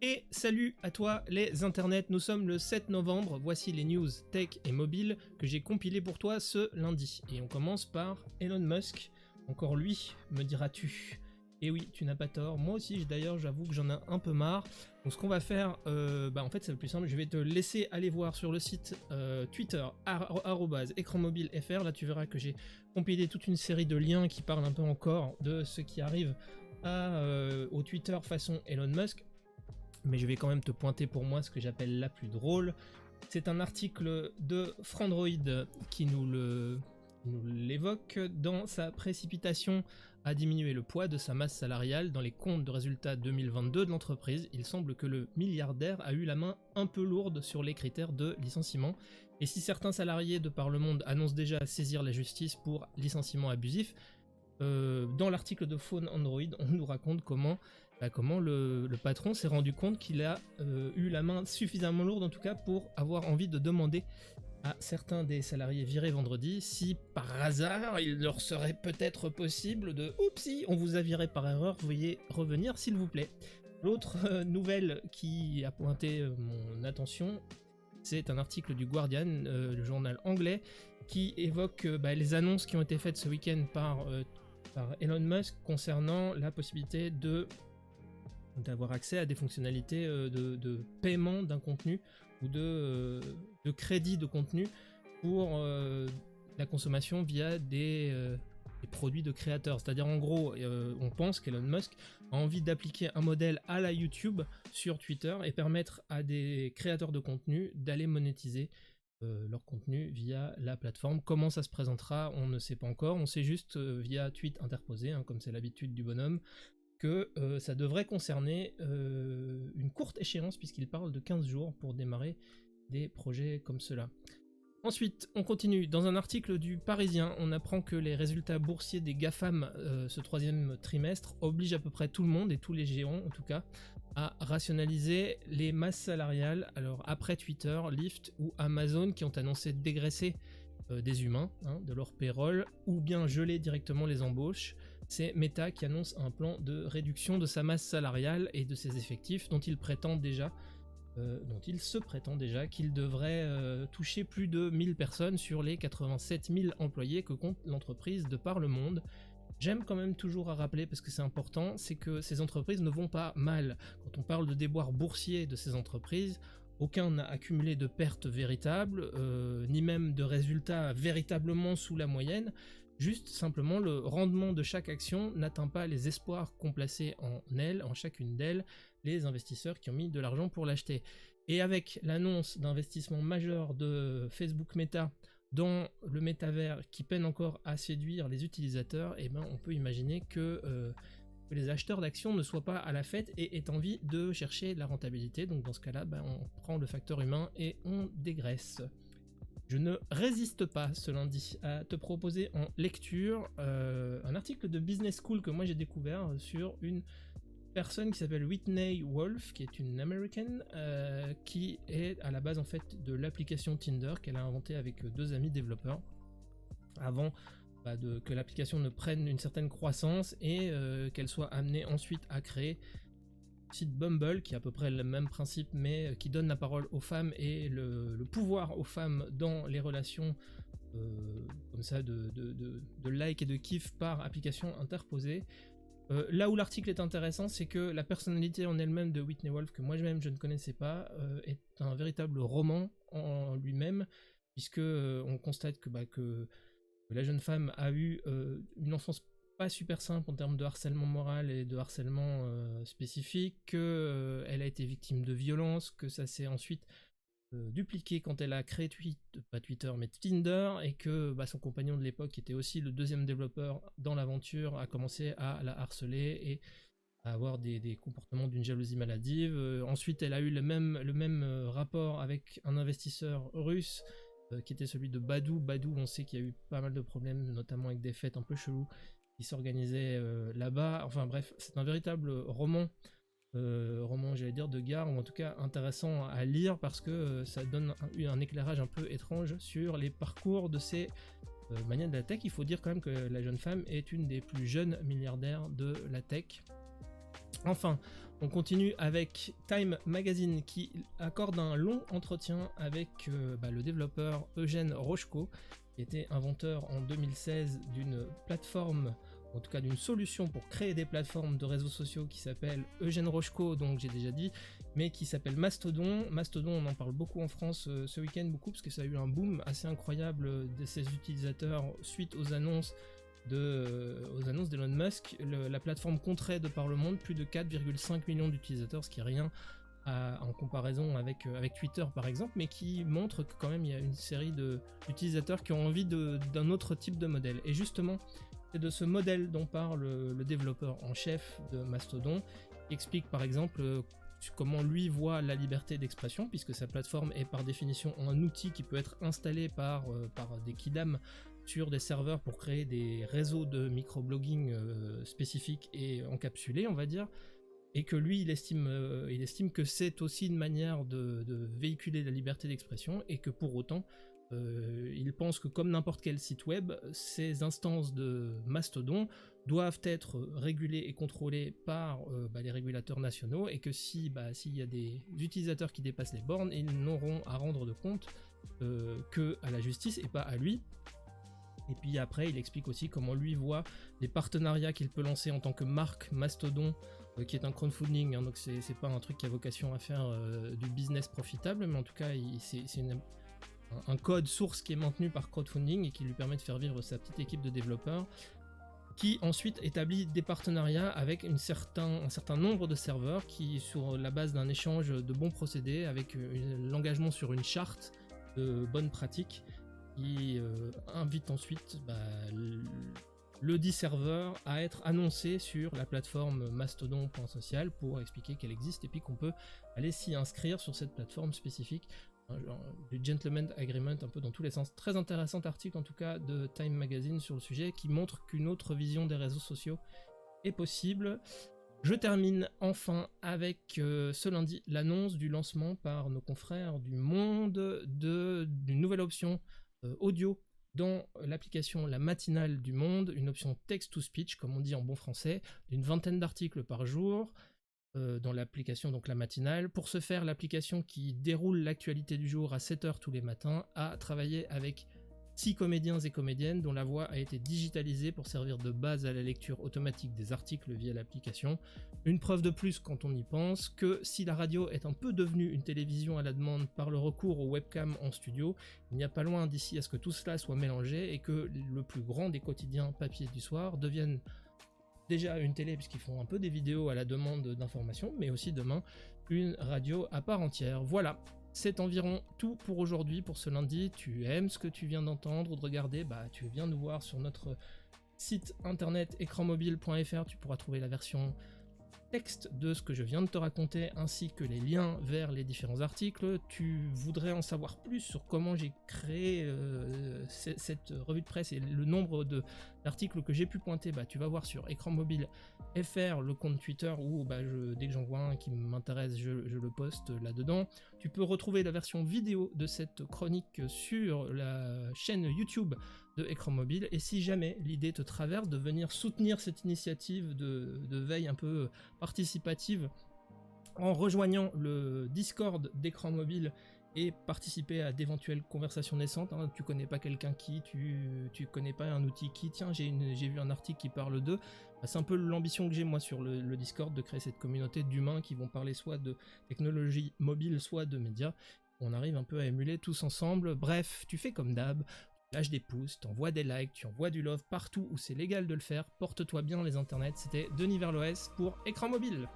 Et salut à toi les internets, nous sommes le 7 novembre, voici les news tech et mobile que j'ai compilées pour toi ce lundi. Et on commence par Elon Musk, encore lui, me diras-tu. Et oui, tu n'as pas tort, moi aussi d'ailleurs j'avoue que j'en ai un peu marre. Donc ce qu'on va faire, en fait c'est le plus simple, je vais te laisser aller voir sur le site Twitter, @écranmobilefr, là tu verras que j'ai compilé toute une série de liens qui parlent un peu encore de ce qui arrive au Twitter façon Elon Musk. Mais je vais quand même te pointer pour moi ce que j'appelle la plus drôle. C'est un article de Frandroid qui nous l'évoque. Dans sa précipitation à diminuer le poids de sa masse salariale dans les comptes de résultats 2022 de l'entreprise, il semble que le milliardaire a eu la main un peu lourde sur les critères de licenciement. Et si certains salariés de par le monde annoncent déjà saisir la justice pour licenciement abusif, dans l'article de Phone Android, on nous raconte comment le patron s'est rendu compte qu'il a eu la main suffisamment lourde en tout cas pour avoir envie de demander à certains des salariés virés vendredi si par hasard il leur serait peut-être possible de « Oupsie, on vous a viré par erreur, veuillez revenir s'il vous plaît ». L'autre nouvelle qui a pointé mon attention, c'est un article du Guardian, le journal anglais, qui évoque les annonces qui ont été faites ce week-end par Elon Musk concernant la possibilité d'avoir accès à des fonctionnalités de paiement d'un contenu ou de crédit de contenu pour la consommation via des produits de créateurs. C'est-à-dire en gros, on pense qu'Elon Musk a envie d'appliquer un modèle à la YouTube sur Twitter et permettre à des créateurs de contenu d'aller monétiser leur contenu via la plateforme. Comment ça se présentera, on ne sait pas encore. On sait juste via tweet interposé, comme c'est l'habitude du bonhomme, que ça devrait concerner une courte échéance puisqu'il parle de 15 jours pour démarrer des projets comme cela. Ensuite, on continue. Dans un article du Parisien, on apprend que les résultats boursiers des GAFAM ce troisième trimestre obligent à peu près tout le monde, et tous les géants en tout cas, à rationaliser les masses salariales. Alors après Twitter, Lyft ou Amazon qui ont annoncé dégraisser des humains de leur payroll ou bien geler directement les embauches, c'est Meta qui annonce un plan de réduction de sa masse salariale et de ses effectifs dont il se prétend déjà qu'il devrait toucher plus de 1000 personnes sur les 87 000 employés que compte l'entreprise de par le monde. J'aime quand même toujours à rappeler, parce que c'est important, c'est que ces entreprises ne vont pas mal. Quand on parle de déboires boursiers de ces entreprises, aucun n'a accumulé de pertes véritables, ni même de résultats véritablement sous la moyenne. Juste simplement, le rendement de chaque action n'atteint pas les espoirs qu'ont placés en chacune d'elles, les investisseurs qui ont mis de l'argent pour l'acheter. Et avec l'annonce d'investissement majeur de Facebook Meta dans le métavers qui peine encore à séduire les utilisateurs, on peut imaginer que les acheteurs d'actions ne soient pas à la fête et aient envie de chercher la rentabilité. Donc dans ce cas-là, on prend le facteur humain et on dégraisse. Je ne résiste pas ce lundi à te proposer en lecture un article de Business School que moi j'ai découvert sur une personne qui s'appelle Whitney Wolfe, qui est une américaine, qui est à la base en fait de l'application Tinder qu'elle a inventée avec deux amis développeurs avant que l'application ne prenne une certaine croissance et qu'elle soit amenée ensuite à créer le site Bumble, qui est à peu près le même principe mais qui donne la parole aux femmes et le pouvoir aux femmes dans les relations comme ça de like et de kiff par application interposée. Là où l'article est intéressant, c'est que la personnalité en elle-même de Whitney Wolfe, que moi-même je ne connaissais pas, est un véritable roman en lui-même, puisque on constate que la jeune femme a eu une enfance pas super simple en termes de harcèlement moral et de harcèlement spécifique, qu'elle a été victime de violences, que ça s'est ensuite dupliqué quand elle a créé pas Twitter mais Tinder, et que son compagnon de l'époque, qui était aussi le deuxième développeur dans l'aventure, a commencé à la harceler et à avoir des comportements d'une jalousie maladive. Ensuite elle a eu le même rapport avec un investisseur russe qui était celui de Badoo. Badoo, on sait qu'il y a eu pas mal de problèmes, notamment avec des fêtes un peu cheloues qui s'organisaient là-bas. Enfin bref, c'est un véritable roman, j'allais dire de gare, ou en tout cas intéressant à lire, parce que ça donne un éclairage un peu étrange sur les parcours de ces manières de la tech. Il faut dire quand même que la jeune femme est une des plus jeunes milliardaires de la tech. Enfin, On continue avec Time Magazine qui accorde un long entretien avec le développeur Eugène Rochko, qui était inventeur en 2016 d'une plateforme, en tout cas d'une solution pour créer des plateformes de réseaux sociaux qui s'appelle Eugène Rochko, donc j'ai déjà dit, mais qui s'appelle Mastodon. Mastodon, on en parle beaucoup en France ce week-end, beaucoup, parce que ça a eu un boom assez incroyable de ses utilisateurs suite aux annonces d'Elon Musk. La plateforme compterait de par le monde plus de 4,5 millions d'utilisateurs, ce qui est rien en comparaison avec Twitter par exemple, mais qui montre que quand même il y a une série d'utilisateurs qui ont envie d'un autre type de modèle. Et justement, c'est de ce modèle dont parle le développeur en chef de Mastodon, qui explique par exemple comment lui voit la liberté d'expression, puisque sa plateforme est par définition un outil qui peut être installé par des kidam sur des serveurs pour créer des réseaux de microblogging spécifiques et encapsulés, on va dire, et que lui, il estime que c'est aussi une manière de véhiculer la liberté d'expression, et que pour autant, il pense que comme n'importe quel site web, ces instances de Mastodon doivent être régulées et contrôlées par les régulateurs nationaux, et que s'il y a des utilisateurs qui dépassent les bornes, ils n'auront à rendre de compte que à la justice et pas à lui. Et puis après, il explique aussi comment lui voit les partenariats qu'il peut lancer en tant que marque Mastodon, qui est un crowdfunding, hein, donc c'est pas un truc qui a vocation à faire du business profitable, mais en tout cas, c'est un code source qui est maintenu par crowdfunding et qui lui permet de faire vivre sa petite équipe de développeurs, qui ensuite établit des partenariats avec un certain nombre de serveurs qui, sur la base d'un échange de bons procédés, avec l'engagement sur une charte de bonnes pratiques, qui invite ensuite le dit serveur à être annoncé sur la plateforme mastodon.social pour expliquer qu'elle existe, et puis qu'on peut aller s'y inscrire sur cette plateforme spécifique. Genre, du gentleman agreement un peu dans tous les sens. Très intéressant article en tout cas de Time Magazine sur le sujet, qui montre qu'une autre vision des réseaux sociaux est possible. Je termine enfin avec ce lundi l'annonce du lancement par nos confrères du Monde d'une nouvelle option audio dans l'application La Matinale du Monde, une option text-to-speech comme on dit en bon français, d'une 20aine d'articles par jour dans l'application donc La Matinale. Pour ce faire, l'application qui déroule l'actualité du jour à 7h tous les matins a travaillé avec 6 comédiens et comédiennes dont la voix a été digitalisée pour servir de base à la lecture automatique des articles via l'application. Une preuve de plus quand on y pense que si la radio est un peu devenue une télévision à la demande par le recours aux webcams en studio, il n'y a pas loin d'ici à ce que tout cela soit mélangé et que le plus grand des quotidiens papier du soir devienne déjà une télé puisqu'ils font un peu des vidéos à la demande d'informations, mais aussi demain une radio à part entière. Voilà. C'est environ tout pour aujourd'hui, pour ce lundi. Tu aimes ce que tu viens d'entendre ou de regarder, tu viens nous voir sur notre site internet écranmobile.fr. Tu pourras trouver la version texte de ce que je viens de te raconter, ainsi que les liens vers les différents articles. Tu voudrais en savoir plus sur comment j'ai créé cette revue de presse et le nombre d'articles que j'ai pu pointer, tu vas voir sur Écran Mobile FR, le compte Twitter, où dès que j'en vois un qui m'intéresse, je le poste là-dedans. Tu peux retrouver la version vidéo de cette chronique sur la chaîne YouTube de Écran Mobile, et si jamais l'idée te traverse de venir soutenir cette initiative de veille un peu participative en rejoignant le Discord d'Écran Mobile et participer à d'éventuelles conversations naissantes, hein. Tu connais pas quelqu'un qui, tu connais pas un outil qui, tiens j'ai vu un article qui parle d'eux, c'est un peu l'ambition que j'ai moi sur le Discord, de créer cette communauté d'humains qui vont parler soit de technologie mobile, soit de médias. On arrive un peu à émuler tous ensemble. Bref, tu fais comme d'hab, tu lâches des pouces, tu envoies des likes, tu envoies du love partout où c'est légal de le faire. Porte-toi bien les internets. C'était Denis Verloès pour Écran Mobile.